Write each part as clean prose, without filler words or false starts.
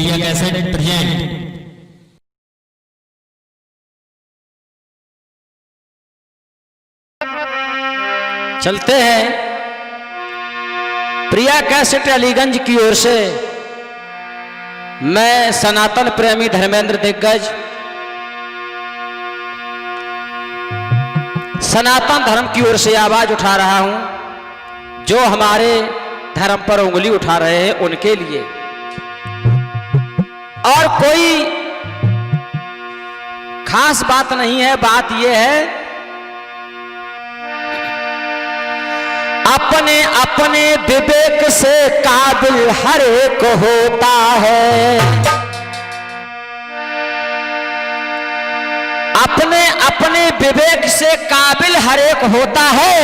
प्रिया cassette present. चलते हैं प्रिया cassette Aliganj की ओर से। मैं सनातन प्रेमी धर्मेंद्र दिग्गज सनातन धर्म की ओर से आवाज उठा रहा हूं, जो हमारे धर्म पर उंगली उठा रहे हैं उनके लिए। और कोई खास बात नहीं है, बात यह है अपने अपने विवेक से काबिल हर एक होता है। अपने अपने विवेक से काबिल हर एक होता है।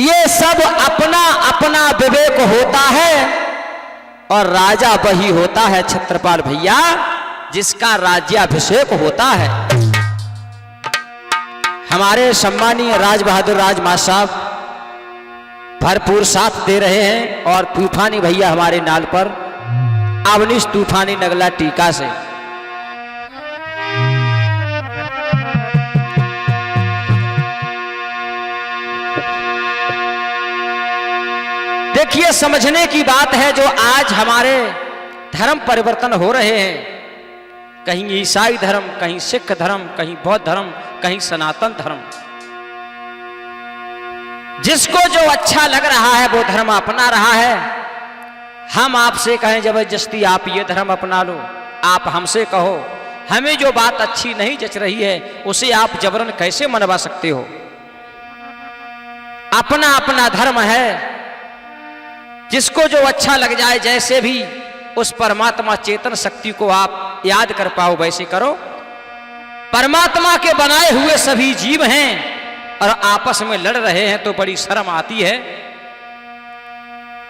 ये सब अपना अपना विवेक होता है और राजा वही होता है छत्रपाल भैया, जिसका राज्याभिषेक होता है। हमारे सम्मानीय राज बहादुर राज मां साहब भरपूर साथ दे रहे हैं और तूफानी भैया हमारे नाल पर अवनीश तूफानी नगला टीका से। देखिए, समझने की बात है जो आज हमारे धर्म परिवर्तन हो रहे हैं, कहीं ईसाई धर्म, कहीं सिख धर्म, कहीं बौद्ध धर्म, कहीं सनातन धर्म। जिसको जो अच्छा लग रहा है वो धर्म अपना रहा है। हम आपसे कहें जबरदस्ती आप ये धर्म अपना लो, आप हमसे कहो हमें जो बात अच्छी नहीं जच रही है उसे आप जबरन कैसे मनवा सकते हो? अपना अपना धर्म है, जिसको जो अच्छा लग जाए, जैसे भी उस परमात्मा चेतन शक्ति को आप याद कर पाओ वैसे करो। परमात्मा के बनाए हुए सभी जीव हैं और आपस में लड़ रहे हैं तो बड़ी शर्म आती है।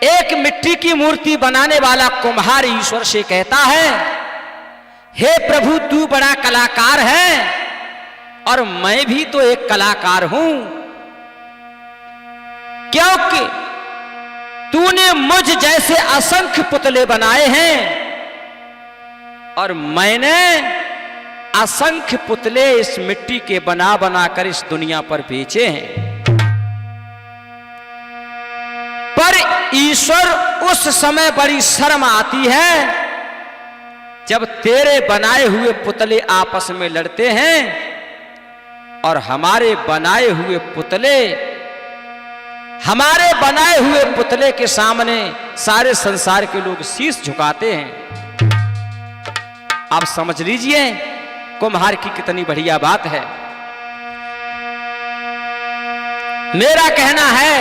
एक मिट्टी की मूर्ति बनाने वाला कुम्हार ईश्वर से कहता है, हे प्रभु तू बड़ा कलाकार है और मैं भी तो एक कलाकार हूं, क्योंकि तूने मुझ जैसे असंख्य पुतले बनाए हैं और मैंने असंख्य पुतले इस मिट्टी के बना बनाकर इस दुनिया पर बेचे हैं। पर ईश्वर उस समय बड़ी शर्म आती है जब तेरे बनाए हुए पुतले आपस में लड़ते हैं और हमारे बनाए हुए पुतले के सामने सारे संसार के लोग शीश झुकाते हैं। आप समझ लीजिए कुम्हार की कितनी बढ़िया बात है। मेरा कहना है,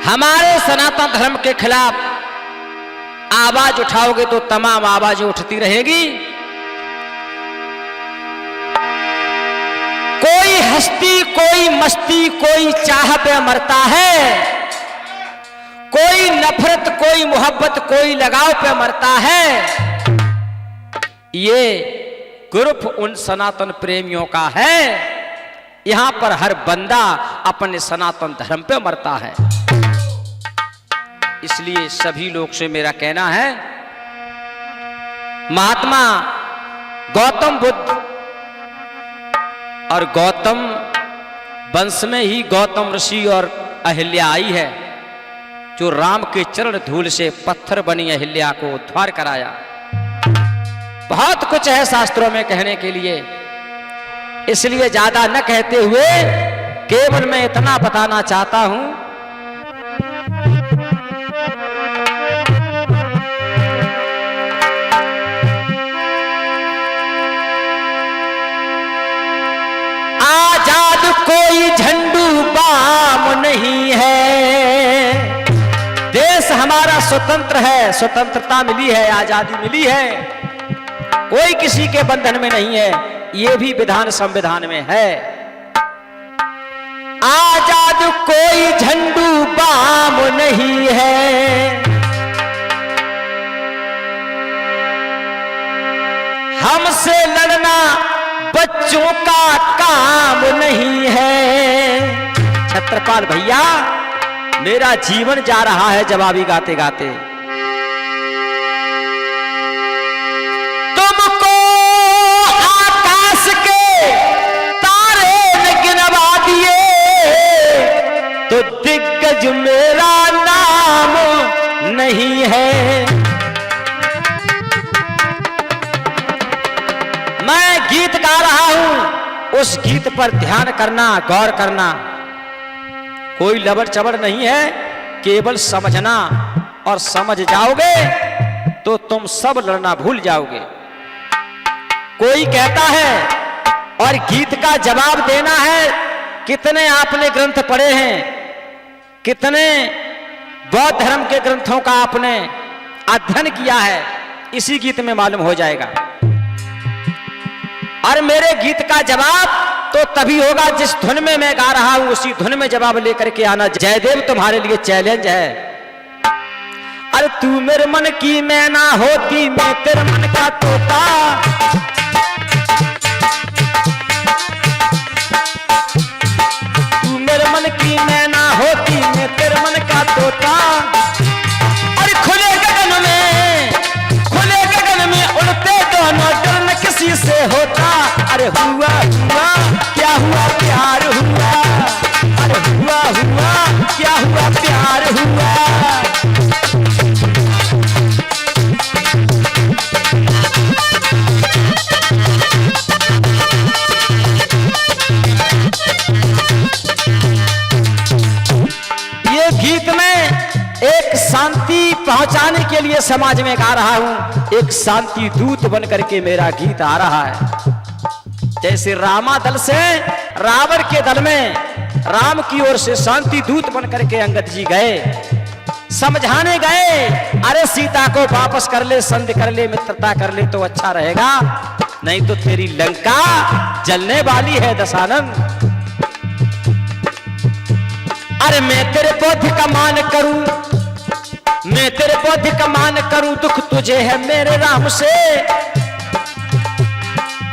हमारे सनातन धर्म के खिलाफ आवाज उठाओगे तो तमाम आवाजें उठती रहेगी। कोई हस्ती, कोई मस्ती, कोई चाह पे मरता है, कोई नफरत, कोई मोहब्बत, कोई लगाव पे मरता है। ये ग्रुप उन सनातन प्रेमियों का है। यहां पर हर बंदा अपने सनातन धर्म पे मरता है। इसलिए सभी लोग से मेरा कहना है, महात्मा गौतम बुद्ध और गौतम वंश में ही गौतम ऋषि और अहिल्या आई है, जो राम के चरण धूल से पत्थर बनी अहिल्या को उद्धार कराया। बहुत कुछ है शास्त्रों में कहने के लिए, इसलिए ज्यादा न कहते हुए केवल मैं इतना बताना चाहता हूं, आजाद कोई झंडू बाम नहीं है। देश हमारा स्वतंत्र है, स्वतंत्रता मिली है, आजादी मिली है, कोई किसी के बंधन में नहीं है। ये भी विधान संविधान में है। आजाद कोई झंडू बाम नहीं है, हमसे लड़ना बच्चों का काम नहीं है। छत्रपाल भैया मेरा जीवन जा रहा है जवाबी गाते गाते। तुमको आकाश के तारे ने गिनवा दिए तो दिग्गज मेरा नाम नहीं है। मैं गीत गा रहा हूं, उस गीत पर ध्यान करना, गौर करना। कोई लबड़ चबड़ नहीं है, केवल समझना, और समझ जाओगे तो तुम सब लड़ना भूल जाओगे। कोई कहता है और गीत का जवाब देना है, कितने आपने ग्रंथ पढ़े हैं, कितने बौद्ध धर्म के ग्रंथों का आपने अध्ययन किया है, इसी गीत में मालूम हो जाएगा। और मेरे गीत का जवाब तो तभी होगा जिस धुन में मैं गा रहा हूं, उसी धुन में जवाब लेकर के आना। जयदेव तुम्हारे लिए चैलेंज है। अरे तू मेरे मन की मैना होती, मैं तेरे मन का तोता। तू मेरे मन की मैना होती, मैं तेरे मन का तोता। अरे खुले गगन में उड़ते दोनों, डर न किसी से होता। अरे हुआ हुआ क्या हुआ, प्यार हुआ। अरे हुआ हुआ क्या हुआ, प्यार हुआ। ये गीत में एक शांति पहुंचाने के लिए समाज में गा रहा हूं। एक शांति दूत बन करके मेरा गीत आ रहा है। जैसे रामा दल से रावण के दल में राम की ओर से शांति दूत बन करके अंगद जी गए, समझाने गए, अरे सीता को वापस कर ले, संधि कर ले, मित्रता कर ले तो अच्छा रहेगा, नहीं तो तेरी लंका जलने वाली है दशानन। अरे मैं तेरे बोध का मान करूं, मैं तेरे बोध का मान करूं, दुख तुझे है मेरे राम से।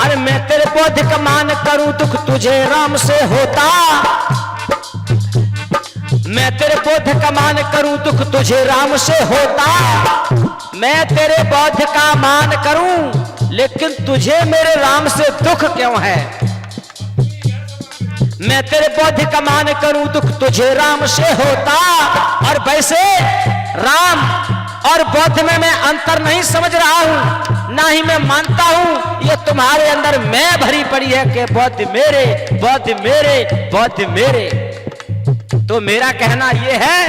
अरे मैं तेरे बोध का मान करूं, दुख तुझे राम से होता। मैं तेरे बोध का मान करूं, दुख तुझे राम से होता। मैं तेरे बोध का मान करूं, लेकिन तुझे मेरे राम से दुख क्यों है। मैं तेरे बोध का मान करूं, दुख तुझे राम से होता। और वैसे राम और बौद्ध में मैं अंतर नहीं समझ रहा हूं, ना ही मैं मानता हूं ये तुम्हारे अंदर मैं भरी पड़ी है कि बौद्ध मेरे, बौद्ध मेरे, बौद्ध मेरे। तो मेरा कहना ये है,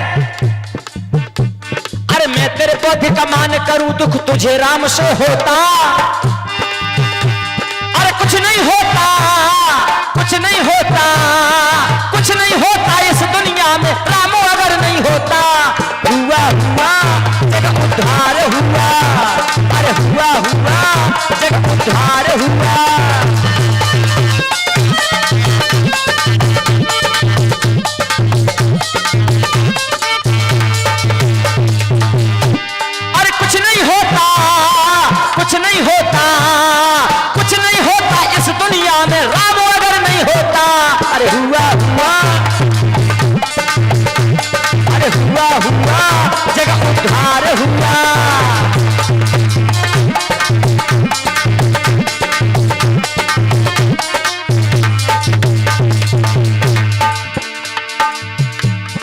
अरे मैं तेरे बौद्ध का मान करूं, दुख तुझे राम से होता। अरे कुछ नहीं होता, कुछ नहीं होता, कुछ नहीं होता इस दुनिया में, राम अगर नहीं होता। हुआ हुआ जग उद्धार हुआ, अरे हुआ हुआ जग उद्धार हुआ। अरे कुछ नहीं होता, कुछ नहीं होता, कुछ नहीं होता इस दुनिया में, राम अगर नहीं होता। अरे हुआ हुआ, अरे हुआ हुआ जग उद्धार हुआ।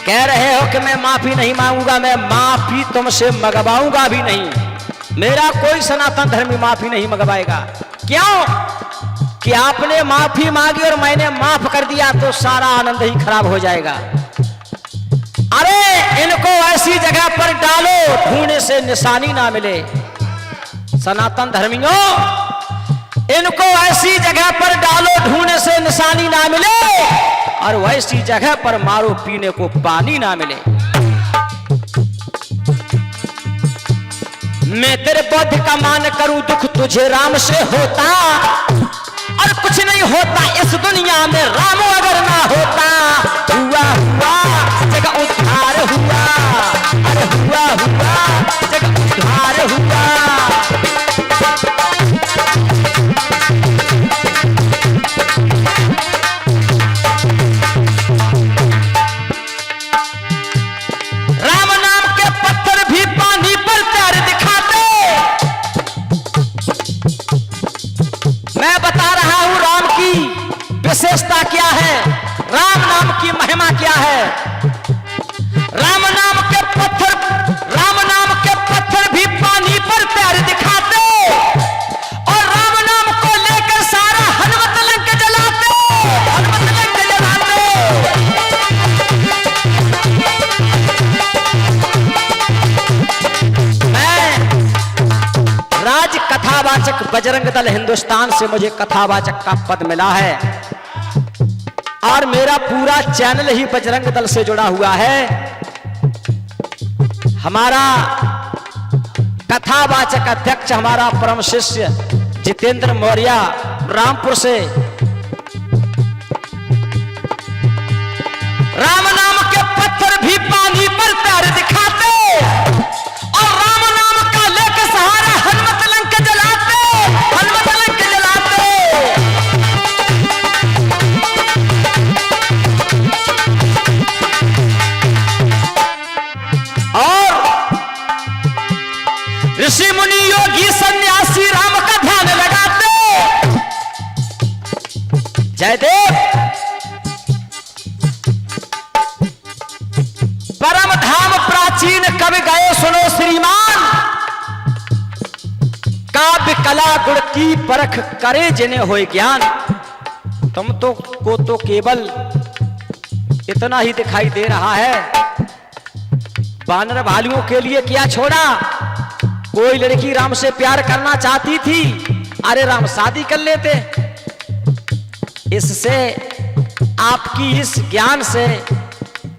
कह रहे हो कि मैं माफी नहीं मांगूंगा, मैं माफी तुमसे मंगवाऊंगा भी नहीं। मेरा कोई सनातन धर्मी माफी नहीं मंगवाएगा। क्यों कि आपने माफी मांगी और मैंने माफ कर दिया तो सारा आनंद ही खराब हो जाएगा। अरे इनको ऐसी जगह पर डालो ढूंढने से निशानी ना मिले। सनातन धर्मियों, इनको ऐसी जगह पर डालो ढूंढने से निशानी ना मिले, और वैसी जगह पर मारो पीने को पानी ना मिले। मैं तेरे बोध का मान करूं, दुख तुझे राम से होता। और कुछ नहीं होता इस दुनिया में, राम अगर ना होता। हुआ हुआ जग उद्धार हुआ, अरे हुआ हुआ जग उद्धार हुआ। कथावाचक बजरंग दल हिंदुस्तान से मुझे कथावाचक का पद मिला है और मेरा पूरा चैनल ही बजरंग दल से जुड़ा हुआ है। हमारा कथावाचक अध्यक्ष हमारा परम शिष्य जितेंद्र मौर्य रामपुर से राम नाम के पत्थर भी पानी पर तैर दिखाते और राम नाम का लेके सहारा हनुमत लंक जलाते, हनुमत लंक जलाते। और ऋषि मुनि योगी सन्यासी राम का ध्यान लगाते। जयदेव परम धाम प्राचीन कवि गए सुनो श्रीमान, काव्य कला गुण की परख करे जिन्हें होए ज्ञान। तुम तो को तो केवल इतना ही दिखाई दे रहा है। वानर भालुओं के लिए क्या छोड़ा? कोई लड़की राम से प्यार करना चाहती थी, अरे राम शादी कर लेते। इससे आपकी इस ज्ञान से,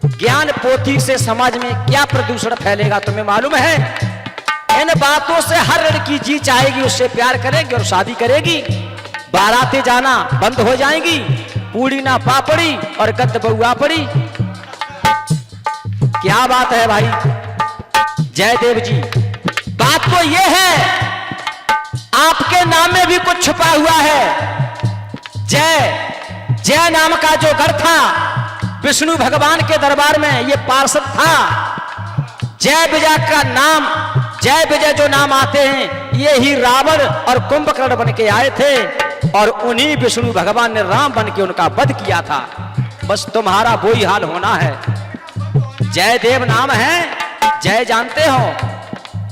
ज्ञान पोथी से समाज में क्या प्रदूषण फैलेगा तुम्हें मालूम है? इन बातों से हर लड़की जी चाहेगी उससे प्यार करेगी और शादी करेगी। बारातें जाना बंद हो जाएंगी, पूड़ी ना पापड़ी और गद्द बहुआ पड़ी। क्या बात है भाई जयदेव जी? बात तो ये है आपके नाम में भी कुछ छुपा हुआ है। जय जय नाम का जो घर था विष्णु भगवान के दरबार में, ये पार्षद था। जय विजय का नाम, जय विजय जो नाम आते हैं ये ही रावण और कुंभकर्ण बन के आए थे और उन्हीं विष्णु भगवान ने राम बन के उनका वध किया था। बस तुम्हारा वही हाल होना है। जयदेव नाम है, जय जानते हो,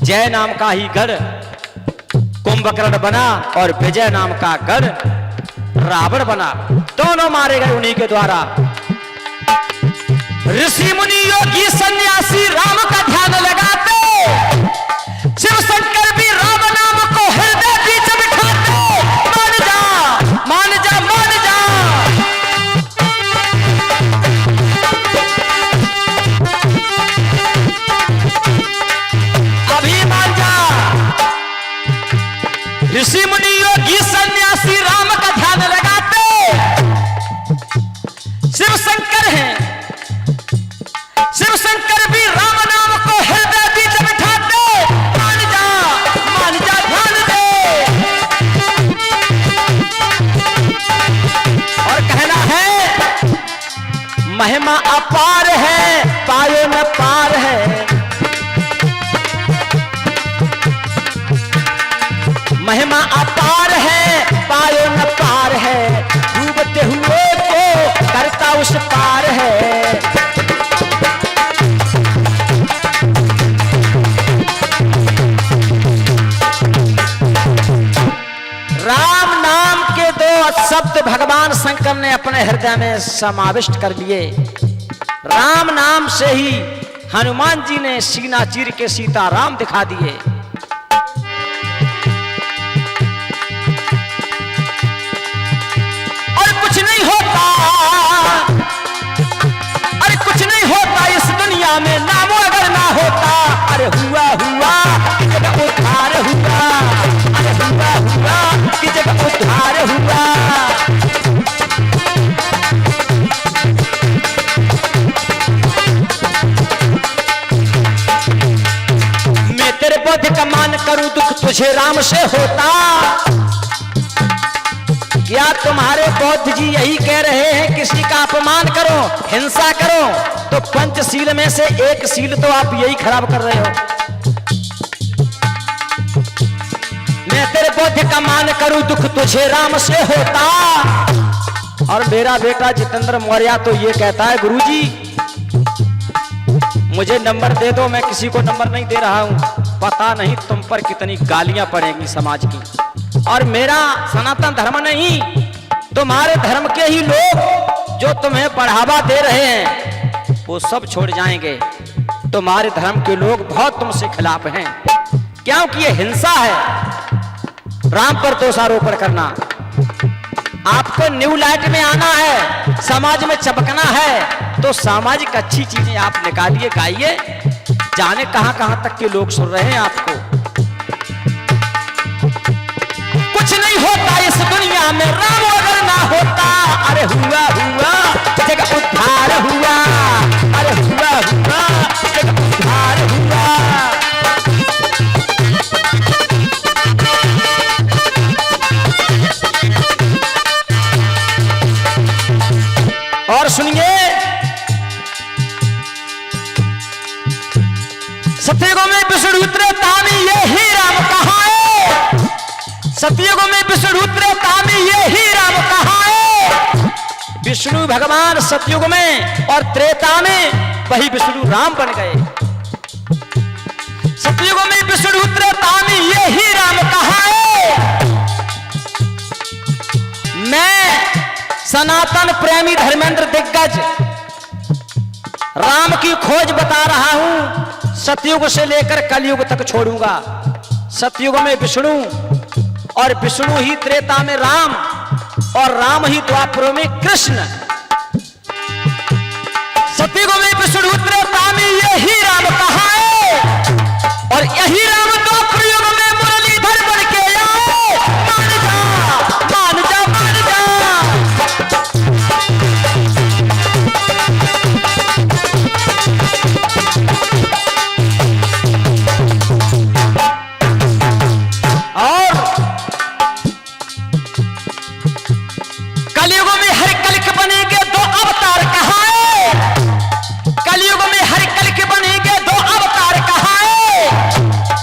जय नाम का ही गढ़ कुंभकर्ण बना और विजय नाम का गढ़ रावण बना। दोनों मारे गए उन्हीं के द्वारा। ऋषि मुनि योगी सन्यासी राम का ध्यान लगाते, शिव शंकर भी राम नाम को हृदय बीच बिठाते। मान जा मान जा मान जा। अभी मान जा। ऋषि मुनि योगी सन्यासी राम का ध्यान लगाते, शिव शंकर हैं, शिव शंकर भी राम नाम को हृदय बीच बिठाते। मान जा ध्यान दे। और कहना है महिमा अपार है पायो न पार है, महिमा अपार है पायो न पार है, डूबते हुए को करता उस पार है। राम नाम के दो शब्द भगवान शंकर ने अपने हृदय में समाविष्ट कर लिए। राम नाम से ही हनुमान जी ने सीना चीर के सीताराम दिखा दिए। और कुछ नहीं होता, अरे कुछ नहीं होता इस दुनिया में नामो अगर ना होता। अरे हुआ हुआ कि जगह उद्धार हुआ, अरे हुआ हुआ कि जगह उद्धार हुआ। मैं तेरे बोध का मान करूं दुख तुझे राम से होता। क्या तुम्हारे बौद्ध जी यही कह रहे हैं किसी का अपमान करो, हिंसा करो? तो पंचशील में से एक सील तो आप यही खराब कर रहे हो। मैं तेरे बौद्ध का मान करूं दुख तुझे राम से होता। और मेरा बेटा जितेंद्र मौर्य तो ये कहता है गुरुजी मुझे नंबर दे दो, मैं किसी को नंबर नहीं दे रहा हूं। पता नहीं तुम पर कितनी गालियां पड़ेंगी समाज की। और मेरा सनातन धर्म नहीं, तुम्हारे धर्म के ही लोग जो तुम्हें बढ़ावा दे रहे हैं वो सब छोड़ जाएंगे। तुम्हारे धर्म के लोग बहुत तुमसे खिलाफ हैं क्योंकि ये हिंसा है। राम पर दोषारोपण करना। आपको न्यू लाइट में आना है, समाज में चमकना है, तो सामाजिक अच्छी चीजें आप निकालिए, गाइए। जाने कहां कहां तक के लोग सुन रहे हैं आपको। कुछ नहीं होता इस दुनिया में राम अगर ना होता, अरे हुआ हुआ जगह उद्धार हुआ, अरे हुआ हुआ जगह उद्धार हुआ। और सुनिए, सतयुग में विष्णु त्रेता में ये ही राम कहाँ है, सतयुग में विष्णु त्रेता में ये ही राम कहाँ है। विष्णु भगवान सतयुग में और त्रेता में वही विष्णु राम बन गए। सतयुग में विष्णु त्रेता में ये ही राम कहाँ है। मैं सनातन प्रेमी धर्मेंद्र दिग्गज राम की खोज बता रहा हूं। सतयुग से लेकर कलयुग तक छोड़ूंगा। सतयुग में विष्णु और विष्णु ही त्रेता में राम और राम ही द्वापर में कृष्ण। सतयुग में विष्णु त्रेता में यही राम कहाँ है और यही राम द्वापर युग में मुरलीधर बन के आए। मान जा मान जा मान जा।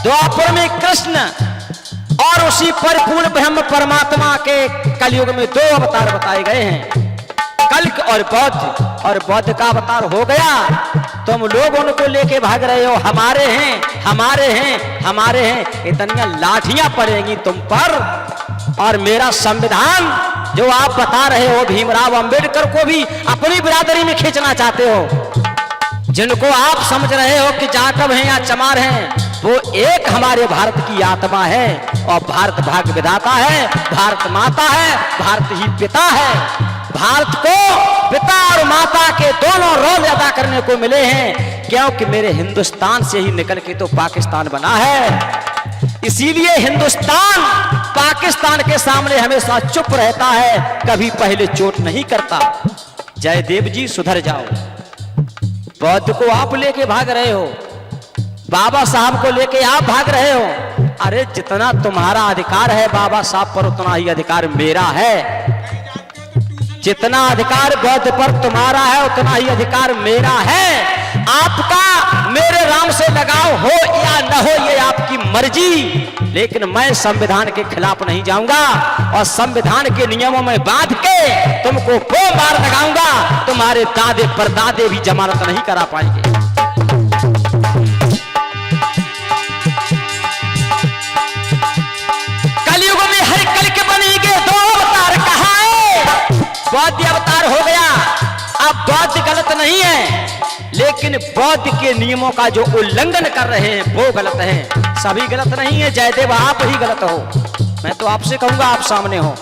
द्वापर में कृष्ण और उसी परिपूर्ण ब्रह्म परमात्मा के कलयुग में दो अवतार बताए गए हैं, कल्क और बौद्ध। और बौद्ध का अवतार हो गया, तुम लोग उनको लेके भाग रहे हो, हमारे हैं हमारे हैं हमारे हैं। इतनी लाठियां पड़ेंगी तुम पर। और मेरा संविधान जो आप बता रहे हो, भीमराव अंबेडकर को भी अपनी बिरादरी में खींचना चाहते हो, जिनको आप समझ रहे हो कि जाटव हैं या चमार हैं, वो एक हमारे भारत की आत्मा है। और भारत भाग्य विधाता है, भारत माता है, भारत ही पिता है। भारत को पिता और माता के दोनों रोल अदा करने को मिले हैं, क्योंकि मेरे हिंदुस्तान से ही निकल के तो पाकिस्तान बना है। इसीलिए हिंदुस्तान पाकिस्तान के सामने हमेशा चुप रहता है, कभी पहले चोट नहीं करता। जयदेव जी सुधर जाओ। बौद्ध को आप लेके भाग रहे हो, बाबा साहब को लेके आप भाग रहे हो। अरे जितना तुम्हारा अधिकार है बाबा साहब पर, उतना ही अधिकार मेरा है। जितना अधिकार बौद्ध पर तुम्हारा है, उतना ही अधिकार मेरा है। आपका मेरे राम से लगाव हो या न हो, ये आपकी मर्जी, लेकिन मैं संविधान के खिलाफ नहीं जाऊंगा और संविधान के नियमों में बांध के तुमको वो मार लगाऊंगा, तुम्हारे दादे परदादे भी जमानत नहीं करा पाएंगे। कलयुग में हर कल के बनेंगे दो अवतार कहाँ है। बौद्ध अवतार हो गया, अब बौद्ध गलत नहीं है, लेकिन बौद्ध के नियमों का जो उल्लंघन कर रहे हैं वो गलत है। सभी गलत नहीं है, जयदेव आप ही गलत हो। मैं तो आपसे कहूंगा, आप सामने हो,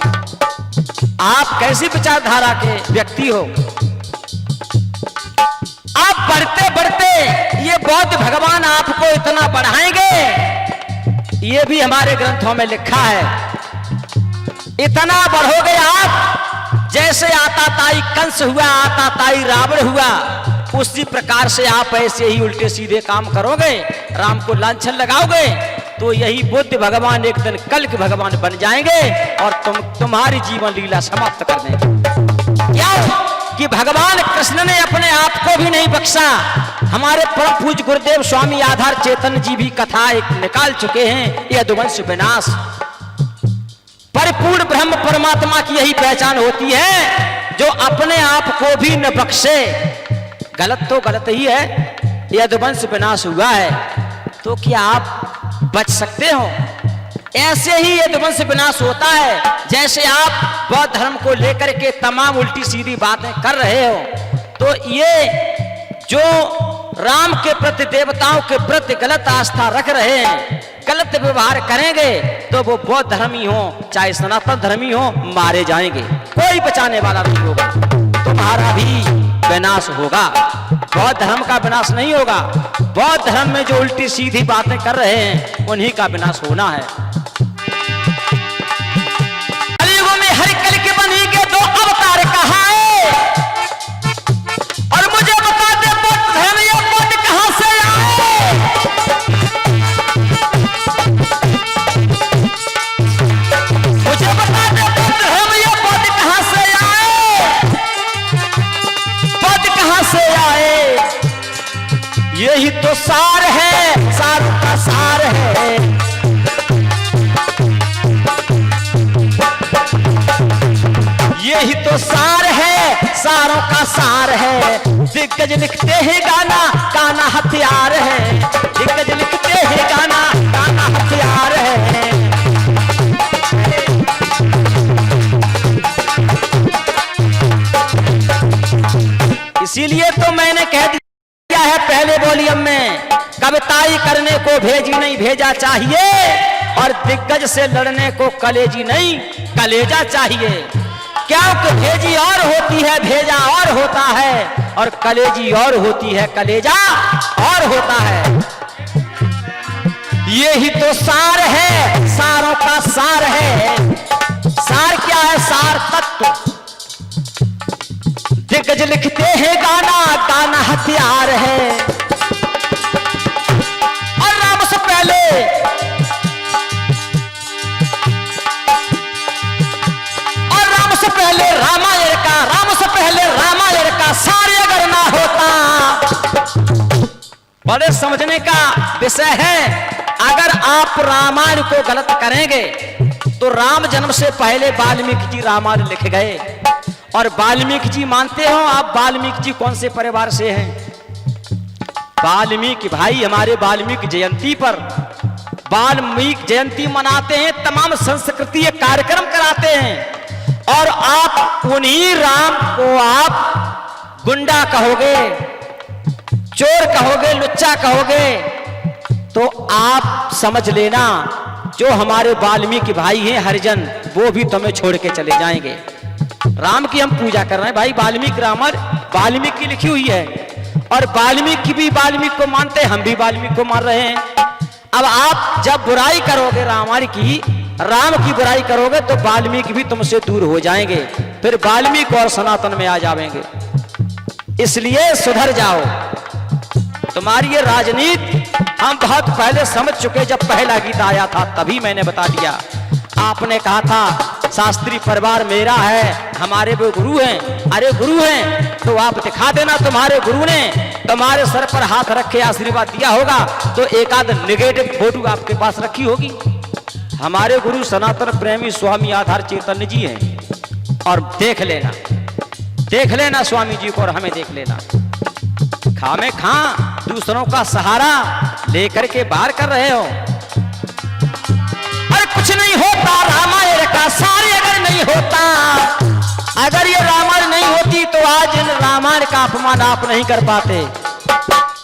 आप कैसी विचारधारा के व्यक्ति हो। आप बढ़ते बढ़ते ये बौद्ध भगवान आपको इतना बढ़ाएंगे, ये भी हमारे ग्रंथों में लिखा है। इतना बढ़ोगे आप, जैसे आताताई कंस हुआ, आताताई रावण हुआ, उसी प्रकार से आप ऐसे ही उल्टे सीधे काम करोगे, राम को लांछन लगाओगे, तो यही बुद्ध भगवान एक दिन कल के भगवान बन जाएंगे और तुम्हारी जीवन लीला समाप्त कर देंगे। क्यों कि भगवान कृष्ण ने अपने आप को भी नहीं बख्शा। हमारे परम पूज्य गुरुदेव स्वामी आधार चेतन जी भी कथा एक निकाल चुके हैं, यदुवंश विनाश। परिपूर्ण ब्रह्म परमात्मा की यही पहचान होती है, जो अपने आप को भी न बख्शे। गलत तो गलत ही है, यदुवंश विनाश हुआ है, तो क्या आप बच सकते हो? ऐसे ही यदुवंश विनाश होता है, जैसे आप बौद्ध धर्म को लेकर के तमाम उल्टी सीधी बातें कर रहे हो। तो ये जो राम के प्रति, देवताओं के प्रति गलत आस्था रख रहे हैं, गलत व्यवहार करेंगे तो वो बौद्ध धर्मी हो चाहे सनातन धर्मी हो, मारे जाएंगे, कोई बचाने वाला नहीं होगा, तुम्हारा भी विनाश होगा। बौद्ध धर्म का विनाश नहीं होगा, बौद्ध धर्म में जो उल्टी सीधी बातें कर रहे हैं उन्हीं का विनाश होना है। कलयुग में हर कल के बनी के दो अवतार कहाँ है, और मुझे बता दे बौद्ध धर्म ये बौद्ध कहां से आए। मुझे बता दे बौद्ध धर्म ये बौद्ध कहां से आए, बौद्ध कहां से आए। यही तो सार है, सार का सार है। यही तो सार है, सारों का सार है। दिग्गज लिखते हैं गाना, गाना हथियार है। दिग्गज लिखते हैं गाना, गाना हथियार है। इसीलिए तो मैंने कह दिया है पहले वॉल्यूम में, कविताई करने को भेजी नहीं भेजा चाहिए, और दिग्गज से लड़ने को कलेजी नहीं कलेजा चाहिए। क्योंकि भेजी और होती है, भेजा और होता है, और कलेजी और होती है, कलेजा और होता है। यही तो सार है, सारों का सार है। सार क्या है? सार तत्व। दिग्गज लिखते हैं गाना, गाना हथियार है। और राम से पहले रामायण का, राम से पहले रामायण का सार अगर ना होता। बड़े समझने का विषय है। अगर आप रामायण को गलत करेंगे तो राम जन्म से पहले वाल्मीकि जी रामायण लिख गए, और वाल्मीकि जी मानते हो आप? वाल्मीकि जी कौन से परिवार से हैं? वाल्मीकि भाई, हमारे वाल्मीकि जयंती पर वाल्मीकि जयंती मनाते हैं, तमाम संस्कृति कार्यक्रम कराते हैं, और आप उन्हीं राम को आप गुंडा कहोगे, चोर कहोगे, लुच्चा कहोगे, तो आप समझ लेना जो हमारे वाल्मीकि भाई हैं हरिजन, वो भी तुम्हें छोड़ के चले जाएंगे। राम की हम पूजा कर रहे हैं भाई, वाल्मीकि रामायण वाल्मीकि की लिखी हुई है, और वाल्मीकि भी वाल्मीकि को मानते हैं, हम भी वाल्मीकि को मान रहे हैं। अब आप जब बुराई करोगे रामायण की, राम की बुराई करोगे, तो वाल्मीकि भी तुमसे दूर हो जाएंगे, फिर वाल्मीकि और सनातन में आ जाएंगे। इसलिए सुधर जाओ। तुम्हारी ये राजनीति हम बहुत पहले समझ चुके, जब पहला गीत आया था तभी मैंने बता दिया। आपने कहा था शास्त्री परिवार मेरा है, हमारे वो गुरु हैं। अरे गुरु हैं तो आप दिखा देना, तुम्हारे गुरु ने तुम्हारे सर पर हाथ रख के आशीर्वाद दिया होगा, तो एक आध निगेटिव फोटो आपके पास रखी होगी। हमारे गुरु सनातन प्रेमी स्वामी आधार चैतन्य जी हैं, और देख लेना स्वामी जी को, और हमें देख लेना। खामे खा दूसरों का सहारा लेकर के बाहर कर रहे हो। अरे कुछ नहीं होता रामायण का सार अगर नहीं होता, अगर ये रामायण नहीं होती तो आज इन रामायण का अपमान आप नहीं कर पाते,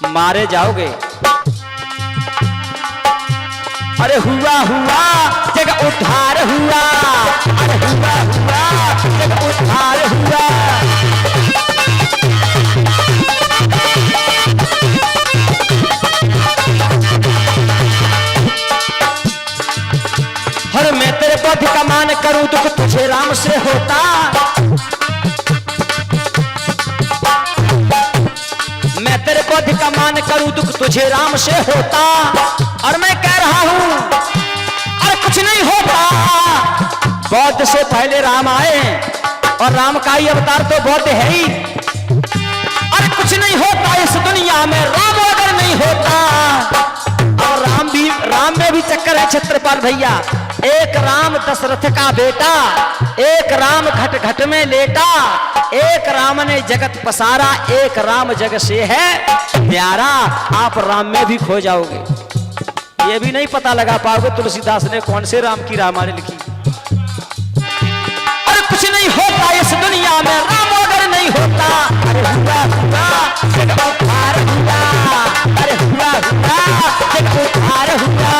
मारे जाओगे। अरे हुआ हुआ जग उद्धार हुआ, अरे हुआ हुआ जग उद्धार हुआ। हर मैं तेरे पद का मान करूं, दुख तुझे राम से होता। मैं तेरे पद का मान करूं, दुख तुझे राम से होता। और मैं कह रहा हूं अरे कुछ नहीं होता। बौद्ध से पहले राम आए, और राम का ही अवतार तो बौद्ध है ही। अरे कुछ नहीं होता इस दुनिया में राम अगर नहीं होता। और राम में भी चक्कर है छत्रपाल भैया। एक राम दशरथ का बेटा, एक राम घट घट में लेटा, एक राम ने जगत पसारा, एक राम जग से है प्यारा। आप राम में भी खो जाओगे, ये भी नहीं पता लगा पाओगे तुलसीदास ने कौन से राम की रामायण लिखी। अरे कुछ नहीं होता इस दुनिया में राम अगर नहीं होता। अरे हुआ हुआ जग उद्धार हुआ, अरे हुआ हुआ जग उद्धार हुआ।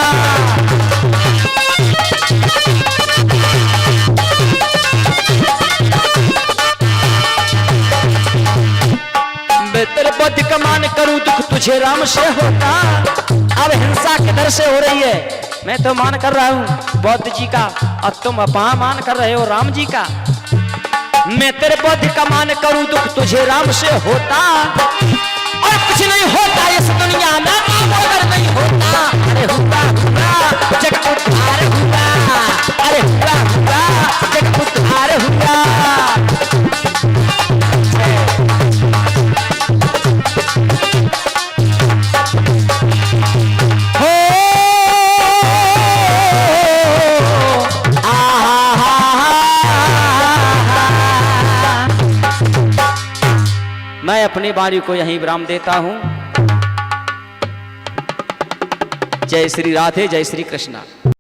करूं दुख तुझे राम से होता। अब हिंसा किधर से हो रही है? मैं तो मान कर रहा हूं बौद्ध जी का और तुम अपमान कर रहे हो राम जी का। मैं तेरे बौद्ध का मान करूं दुख तुझे राम से होता और कुछ नहीं होता इस दुनिया में राम अगर नहीं होता। अरे हुआ हुआ जग उद्धार हुआ, अरे हुआ हुआ जग उद्धार हुआ। मैं अपनी वाणी को यहीं विराम देता हूं। जय श्री राधे, जय श्री कृष्णा।